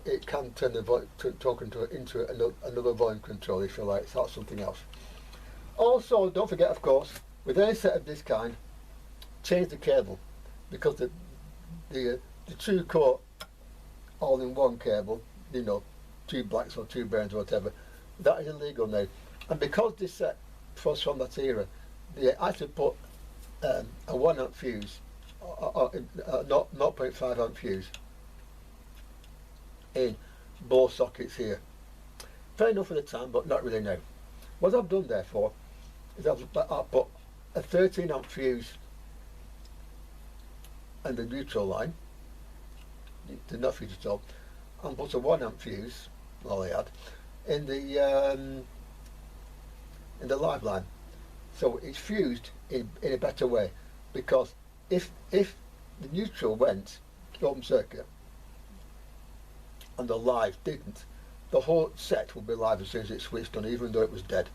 it can turn the tone control into another volume control, if you like. It's not something else. Also, don't forget, of course, with any set of this kind, change the cable, because the two core all-in-one cable, you know, 2 blacks or 2 browns or whatever, that is illegal now. And because this set was from that era, they actually put a 1 amp fuse, not 0.5 amp fuse, in both sockets here. Fair enough at the time, but not really now. What I've done therefore is I've put a 13 amp fuse and the neutral line, the not fuse at all, and put a 1 amp fuse, all I had, in the live line. So it's fused in a better way, because if the neutral went open circuit and the live didn't, the whole set would be live as soon as it switched on, even though it was dead.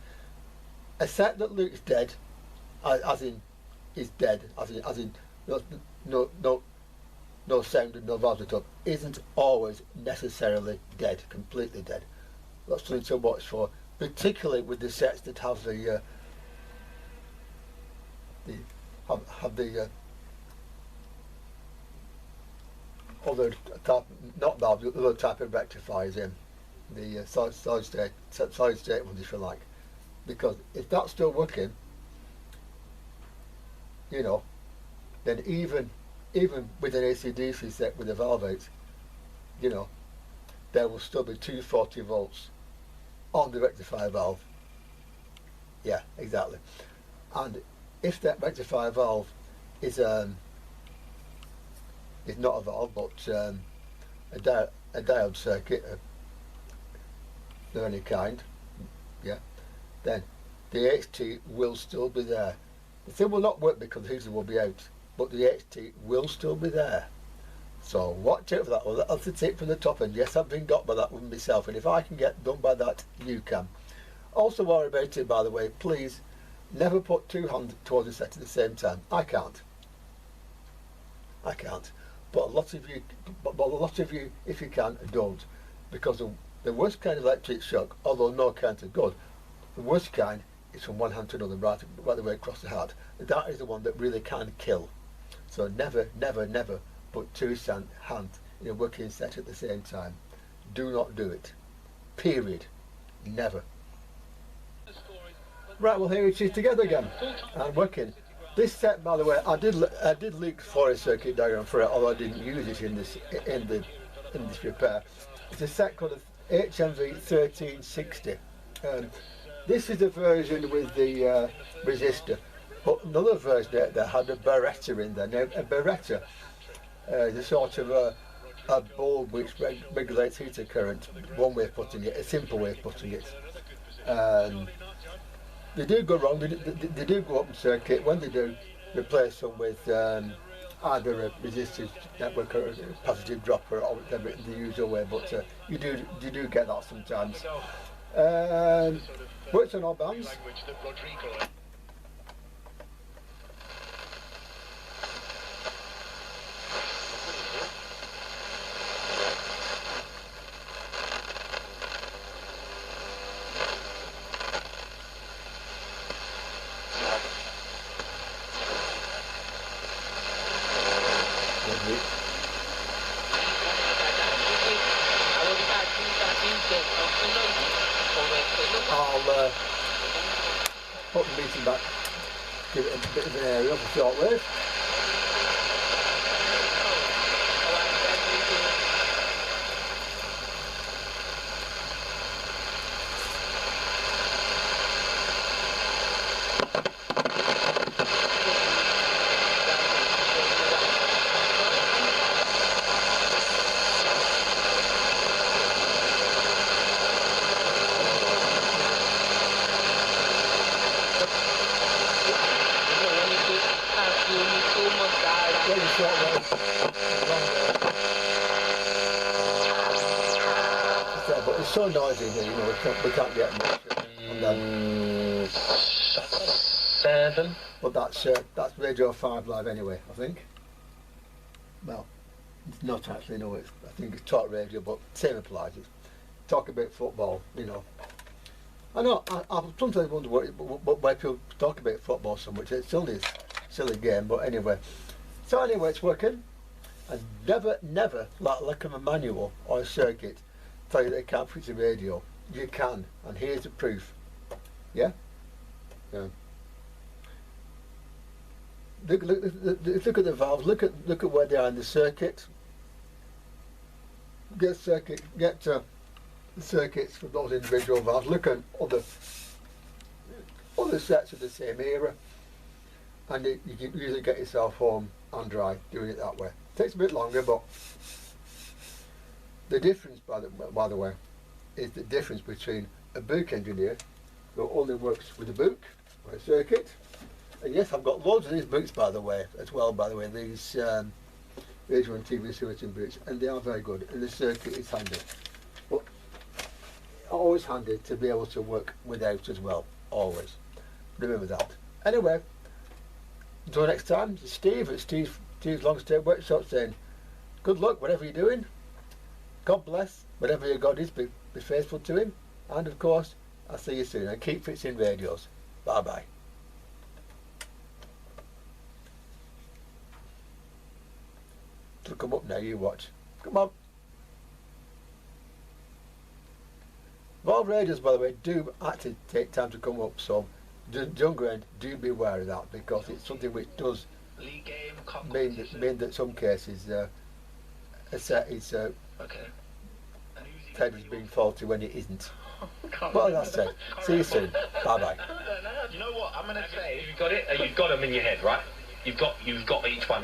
A set that looks dead, as in is dead, as in no sound and no valves at all, isn't always necessarily dead, completely dead. That's something to watch for, particularly with the sets that have the other type, not valves, the other type of rectifiers in the solid state ones, if you like. Because if that's still working, you know, then even with an AC/DC set with a valve out, you know, there will still be 240 volts on the rectifier valve. Yeah, exactly. And if that rectifier valve is not a valve but a diode circuit of any kind, yeah, then the HT will still be there. The thing will not work because the heater will be out, but the HT will still be there. So watch out for that. Well, that's the tip from the top end. Yes, I've been got by that one myself, and if I can get done by that, you can. Also worry about it, by the way, please never put 2 hands towards the set at the same time. I can't. But a lot of you, if you can, don't, because the worst kind of electric shock, although no kind are good, the worst kind is from one hand to another, right the way across the heart. That is the one that really can kill. So never put 2 hands in a working set at the same time. Do not do it. Period. Never. Right, well, here it is together again and working. This set, by the way, I did leak for a circuit diagram for it, although I didn't use it in this repair. It's a set called HMV 1360. This is the version with the resistor, but another version that had a Beretta in there. Now, a Beretta is a sort of a bulb which regulates heater current. One way of putting it, a simple way of putting it. They do go wrong, they do go open circuit. When they do, replace them with either a resistive network or a capacitive dropper or whatever the usual way, but you do get that sometimes. Works on all bands. I'll put the meeting back, give it a bit of an area for shortwave. so noisy that we can't get much on them. 7. But that's Radio 5 Live anyway, I think. Well, it's not actually, no, I think it's talk radio, but same applies. It's talk about football, I know, I sometimes wonder why people talk about football so much. It's only a silly game, but anyway. So anyway, it's working. And never, like a manual or a circuit, tell you that you can't fix a radio. You can, and here's the proof. Yeah? Yeah. Look at the valves. Look at where they are in the circuit. Get circuits for those individual valves. Look at other sets of the same era, and you can usually get yourself home and dry doing it that way. Takes a bit longer, but the difference, by the way, is the difference between a book engineer who only works with a book or a circuit. And yes, I've got loads of these books, by the way, as well. By the way, these radio and TV switching books, and they are very good. And the circuit is handy, but always handy to be able to work without as well. Always remember that. Anyway, until next time, it's Steve at Steve's Long-Stay Workshop saying, good luck, whatever you're doing. God bless, whatever your God is, be faithful to him. And of course, I'll see you soon. And keep fixing radios. Bye bye. It'll come up now, you watch. Come on. Valve radios, by the way, do actually take time to come up, so younger end, do be aware of that, because it's something which does mean that some cases a set is tape is being faulty when it isn't. Well, that's it. See you soon. Bye bye. You know what? I'm gonna say you've got it. You've got them in your head, right? You've got each one.